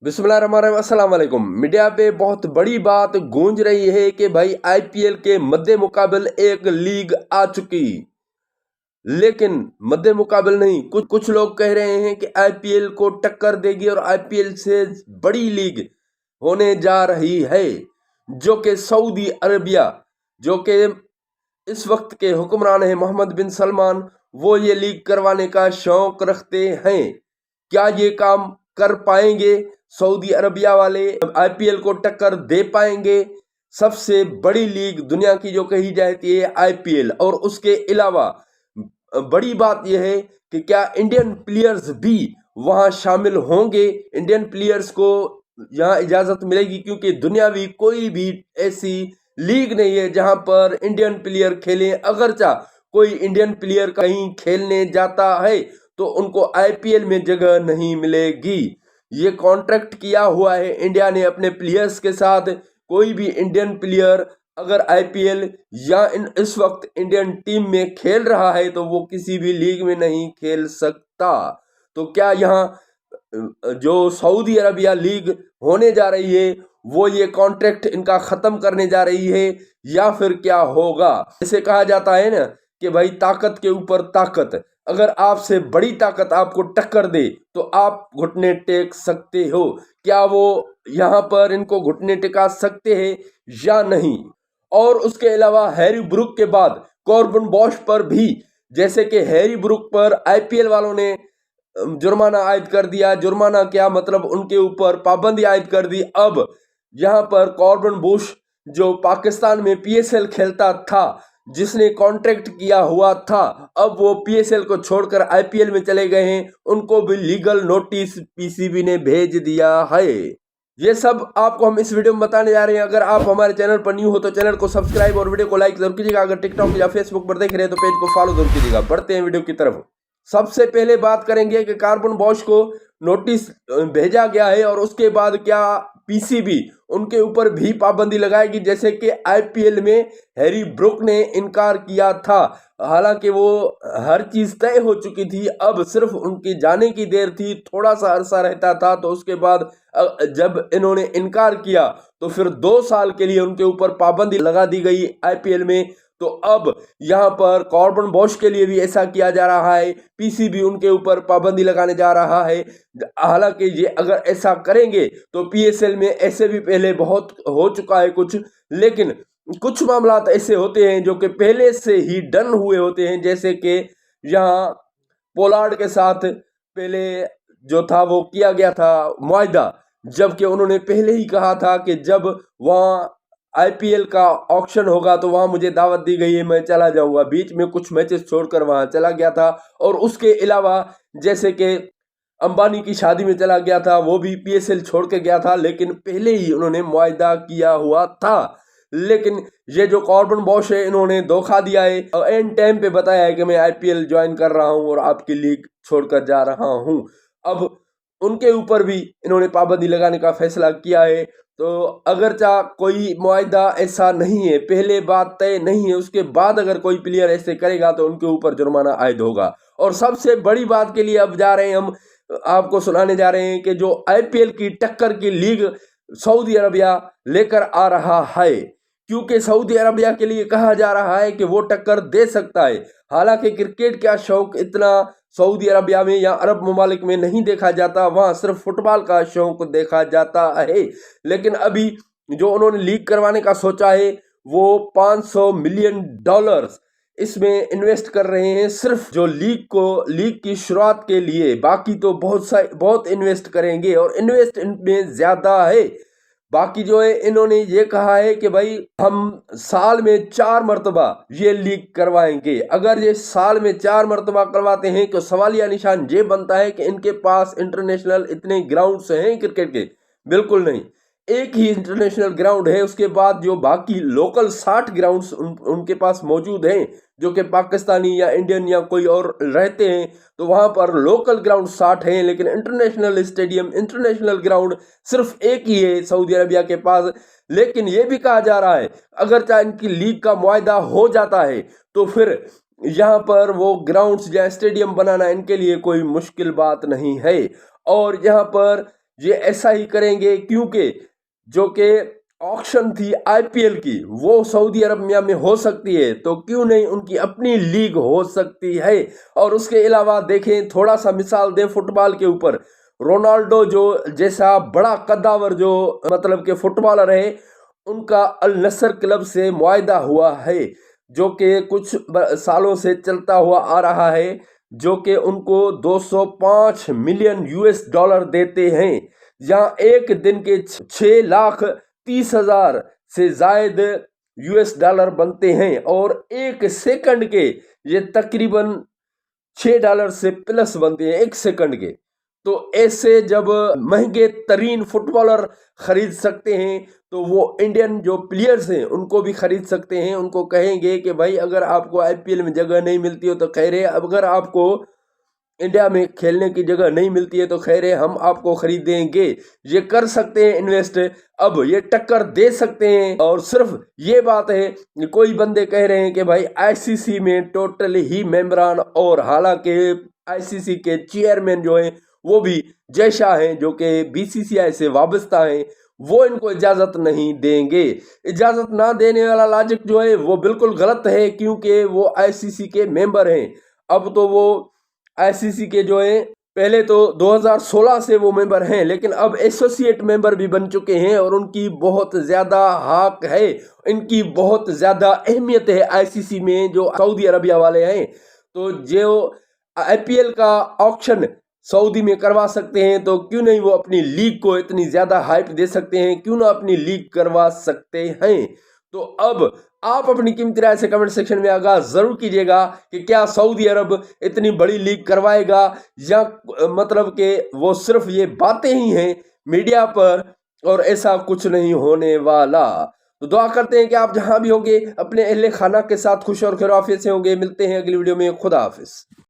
बिस्मिल्लाहिर्रहमानिर्रहीम, अस्सलाम वालेकुम। मीडिया पे बहुत बड़ी बात गूंज रही है कि भाई आईपीएल के मद्दे मुकाबिल एक लीग आ चुकी, लेकिन मद्दे मुकाबिल नहीं, कुछ कुछ लोग कह रहे हैं कि आईपीएल को टक्कर देगी और आईपीएल से बड़ी लीग होने जा रही है, जो कि सऊदी अरबिया, जो कि इस वक्त के हुक्मरान हैं मोहम्मद बिन सलमान, वो ये लीग करवाने का शौक रखते हैं। क्या ये काम कर पाएंगे? सऊदी अरबिया वाले आईपीएल को टक्कर दे पाएंगे? सबसे बड़ी लीग दुनिया की जो कही जाती है आईपीएल, और उसके अलावा बड़ी बात यह है कि क्या इंडियन प्लेयर्स भी वहां शामिल होंगे? इंडियन प्लेयर्स को यहाँ इजाजत मिलेगी, क्योंकि दुनियावी कोई भी ऐसी लीग नहीं है जहां पर इंडियन प्लेयर खेलें। अगरचा कोई इंडियन प्लेयर कहीं खेलने जाता है तो उनको आईपीएल में जगह नहीं मिलेगी। ये कॉन्ट्रैक्ट किया हुआ है इंडिया ने अपने प्लेयर्स के साथ। कोई भी इंडियन प्लेयर अगर आईपीएल या इस वक्त इंडियन टीम में खेल रहा है तो वो किसी भी लीग में नहीं खेल सकता। तो क्या यहाँ जो सऊदी अरबिया लीग होने जा रही है वो ये कॉन्ट्रैक्ट इनका खत्म करने जा रही है, या फिर क्या होगा? जैसे कहा जाता है ना कि भाई ताकत के ऊपर ताकत, अगर आपसे बड़ी ताकत आपको टक्कर दे तो आप घुटने टेक सकते हो। क्या वो यहाँ पर इनको घुटने टिका सकते हैं या नहीं? और उसके अलावा हैरी ब्रूक के बाद कॉर्बिन बॉश पर भी, जैसे कि हैरी ब्रूक पर आईपीएल वालों ने जुर्माना आयद कर दिया। जुर्माना क्या मतलब, उनके ऊपर पाबंदी आयद कर दी। अब यहाँ पर कॉर्बिन बुश जो पाकिस्तान में पीएसएल खेलता था, जिसने कॉन्ट्रैक्ट किया हुआ था, अब वो पीएसएल को छोड़कर आईपीएल में चले गए हैं। उनको भी लीगल नोटिस पीसीबी ने भेज दिया है। ये सब आपको हम इस वीडियो में बताने जा रहे हैं। अगर आप हमारे चैनल पर न्यू हो तो चैनल को सब्सक्राइब और वीडियो को लाइक जरूर कीजिएगा। अगर टिकटॉक या फेसबुक पर देख रहे हैं तो पेज को फॉलो जरूर कीजिएगा। बढ़ते हैं वीडियो की तरफ। सबसे पहले बात करेंगे कि कॉर्बिन बॉश को नोटिस भेजा गया है और उसके बाद क्या पीसीबी उनके ऊपर भी पाबंदी लगाएगी। जैसे कि आईपीएल में हैरी ब्रूक ने इनकार किया था, हालांकि वो हर चीज तय हो चुकी थी, अब सिर्फ उनके जाने की देर थी। थोड़ा सा अरसा रहता था तो उसके बाद जब इन्होंने इनकार किया तो फिर 2 साल के लिए उनके ऊपर पाबंदी लगा दी गई आईपीएल में। तो अब यहाँ पर कॉर्बिन बॉश के लिए भी ऐसा किया जा रहा है, पीसीबी उनके ऊपर पाबंदी लगाने जा रहा है। हालांकि ये अगर ऐसा करेंगे तो पीएसएल में ऐसे भी पहले बहुत हो चुका है कुछ, लेकिन कुछ मामला ऐसे होते हैं जो कि पहले से ही डन हुए होते हैं। जैसे कि यहाँ पोलार्ड के साथ पहले जो था वो किया गया था मुआहदा, जबकि उन्होंने पहले ही कहा था कि जब वहाँ आईपीएल का ऑक्शन होगा तो वहां मुझे दावत दी गई है, मैं चला जाऊंगा। बीच में कुछ मैचेस छोड़कर वहां चला गया था। और उसके अलावा जैसे कि अंबानी की शादी में चला गया था, वो भी पीएसएल छोड़ के गया था, लेकिन पहले ही उन्होंने मुआहदा किया हुआ था। लेकिन ये जो कॉर्बिन बॉश है, इन्होंने धोखा दिया है और एंड टाइम पे बताया है कि मैं आईपीएल ज्वाइन कर रहा हूं और आपकी लीग छोड़कर जा रहा हूं। अब उनके ऊपर भी इन्होंने पाबंदी लगाने का फैसला किया है। तो अगर कोई मुआहदा ऐसा नहीं है, पहले बात तय नहीं है, उसके बाद अगर कोई प्लेयर ऐसे करेगा तो उनके ऊपर जुर्माना आयद होगा। और सबसे बड़ी बात के लिए अब जा रहे हैं हम, आपको सुनाने जा रहे हैं कि जो आईपीएल की टक्कर की लीग सऊदी अरबिया लेकर आ रहा है, क्योंकि सऊदी अरबिया के लिए कहा जा रहा है कि वो टक्कर दे सकता है। हालांकि क्रिकेट का शौक इतना सऊदी अरबिया में या अरब ममालिक में नहीं देखा जाता, वहां सिर्फ फुटबॉल का शौक देखा जाता है। लेकिन अभी जो उन्होंने लीग करवाने का सोचा है वो $500 मिलियन इसमें इन्वेस्ट कर रहे हैं, सिर्फ जो लीग की शुरुआत के लिए। बाकी तो बहुत इन्वेस्ट करेंगे और इन्वेस्ट इनमें ज्यादा है। बाकी जो है इन्होंने ये कहा है कि भाई हम साल में 4 मरतबा ये लीग करवाएंगे। अगर ये साल में 4 मरतबा करवाते हैं तो सवालिया निशान ये बनता है कि इनके पास इंटरनेशनल इतने ग्राउंड्स हैं क्रिकेट के? बिल्कुल नहीं, एक ही इंटरनेशनल ग्राउंड है। उसके बाद जो बाकी लोकल 60 ग्राउंड्स उनके पास मौजूद हैं, जो कि पाकिस्तानी या इंडियन या कोई और रहते हैं, तो वहां पर लोकल ग्राउंड 60 हैं, लेकिन इंटरनेशनल स्टेडियम, इंटरनेशनल ग्राउंड सिर्फ एक ही है सऊदी अरबिया के पास। लेकिन यह भी कहा जा रहा है अगर चाहे इनकी लीग का मुआहदा हो जाता है तो फिर यहाँ पर वो ग्राउंड्स या स्टेडियम बनाना इनके लिए कोई मुश्किल बात नहीं है। और यहाँ पर ये ऐसा ही करेंगे, क्योंकि जो कि ऑक्शन थी आईपीएल की वो सऊदी अरबिया में हो सकती है, तो क्यों नहीं उनकी अपनी लीग हो सकती है। और उसके अलावा देखें, थोड़ा सा मिसाल दें फुटबॉल के ऊपर, रोनाल्डो जो जैसा बड़ा कद्दावर जो मतलब के फुटबॉलर है, उनका अल नसर क्लब से मुआहदा हुआ है, जो कि कुछ सालों से चलता हुआ आ रहा है, जो कि उनको 205 मिलियन यूएस डॉलर देते हैं, जहां एक दिन के 6,30,000 से जायद यूएस डॉलर बनते हैं, और एक सेकंड के ये तकरीबन $6 से प्लस बनते हैं एक सेकंड के। तो ऐसे जब महंगे तरीन फुटबॉलर खरीद सकते हैं, तो वो इंडियन जो प्लेयर्स हैं उनको भी खरीद सकते हैं। उनको कहेंगे कि भाई अगर आपको आईपीएल में जगह नहीं मिलती हो तो खैर है, अगर आपको इंडिया में खेलने की जगह नहीं मिलती है तो खैर है, हम आपको खरीदेंगे। ये कर सकते हैं इन्वेस्ट, अब ये टक्कर दे सकते हैं। और सिर्फ ये बात है कि कोई बंदे कह रहे हैं कि भाई आईसीसी में टोटल ही मेंबरान, और हालांकि आईसीसी के चेयरमैन जो हैं वो भी जय शाह हैं, जो कि बीसीसीआई से वाबस्ता हैं, वो इनको इजाजत नहीं देंगे। इजाजत ना देने वाला लॉजिक जो है वो बिल्कुल गलत है, क्योंकि वो आईसीसी के मेंबर हैं। अब तो वो आईसीसी के जो है, पहले तो 2016 से वो मेंबर हैं, लेकिन अब एसोसिएट मेंबर भी बन चुके हैं, और उनकी बहुत ज़्यादा हक है, इनकी बहुत ज़्यादा अहमियत है आईसीसी में, जो सऊदी अरबिया वाले हैं। तो जो आईपीएल का ऑक्शन सऊदी में करवा सकते हैं, तो क्यों नहीं वो अपनी लीग को इतनी ज़्यादा हाइप दे सकते हैं, क्यों ना अपनी लीग करवा सकते हैं। तो अब आप अपनी कीमती राय से कमेंट सेक्शन में आगाह जरूर कीजिएगा कि क्या सऊदी अरब इतनी बड़ी लीग करवाएगा, या मतलब कि वो सिर्फ ये बातें ही हैं मीडिया पर और ऐसा कुछ नहीं होने वाला। तो दुआ करते हैं कि आप जहां भी होंगे अपने अहले खाना के साथ खुश और खैर आफियत से होंगे। मिलते हैं अगली वीडियो में। खुदा हाफिज।